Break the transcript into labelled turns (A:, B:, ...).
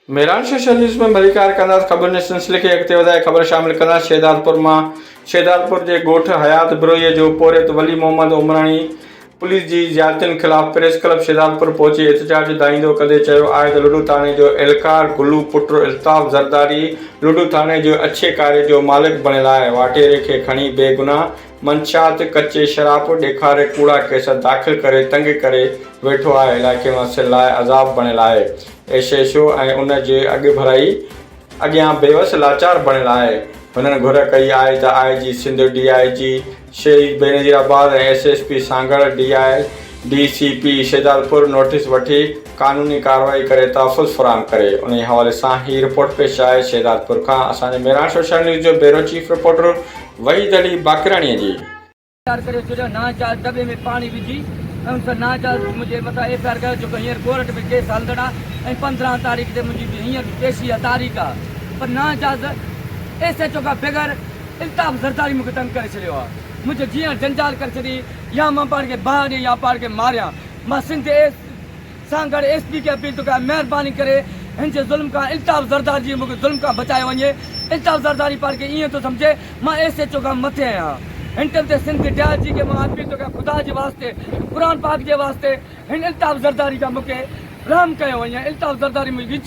A: Mehran social news में भलीकार कंदासीं। ख़बर सिलसिले खे अॻिते वधाए ख़बर शामिल कंदासीं। शहदादपुर जे ॻोठ हयात बिरोईअ जो पोरित वली मोहम्मद उमरानी पुलिस जी ज़्यादतियुनि ख़िलाफ़ प्रेस क्लब शहदादपुर पहुची एहतजाज दाईंदो कंदे चयो आहे त लुडू थाणे जो एहलकार गुल्लू पुट इल्ताफ़ ज़रदारी लुडू थाणे जो अच्छे कार्य जो मालिक बणियल आहे। वाटेरे खे खणी बेगुनाह मंशात कच्चे शराब ॾेखारे कूड़ा केस दाख़िल करे तंग करे वेठो आहे। इलाइक़े मसइले लाइ अज़ाब बणियल आहे। एशेशो ऐं उन जे अॻभराई अॻियां बेवस लाचार बणियल आहे। हुननि घुर कई आहे त IG सिंध DIG शहीद बेनज़ीराबाद ऐं SSP Sanghar DCP Shahdadpur notice वठी क़ानूनी कार्रवाई करे तहफ़ुज़ फ़राहम करे। उन हवाले सां ही रिपोर्ट पेश आहे शहदादपुर खां असांजे मेरान सोशल न्यूज़ जो bureau chief reporter Waheed Ali बाकराणीअ जी।
B: दॿे में पानी विझी ऐं मुंहिंजे मथां FIR कयो जेको हींअर कोर्ट में केस हलंदड़ आहे ऐं 15 तारीख़ ते मुंहिंजी हींअर पेशी आहे तारीख़ आहे। पर नाजायज़ SHO खां बग़ैर इल्ताफ़ ज़रदारी मूंखे तंग करे छॾियो आहे। मुंहिंजो जीअं जंजाल करे छॾी या मां पाण खे बाहि ॾियां या पाण खे मारियां। मां सिंध सांगड़ SP खे अपील थो कयां महिरबानी करे हिन जे ज़ुल्म खां इल्ताफ़ ज़रदारी जी मूंखे ज़ुल्म खां बचायो वञे। इल्ताफ़ ज़रदारी पाण खे ईअं थो सम्झे मां SHO खां मथे आहियां। हिन टाइम ते सिंध DIG खे मां अपील थो कयां ख़ुदा जे वास्ते क़ुर पाक जे वास्ते हिन इल्ताफ़ ज़रदारी खां मूंखे रहम कयो वञे। इल्ताफ़ ज़रदारी विझी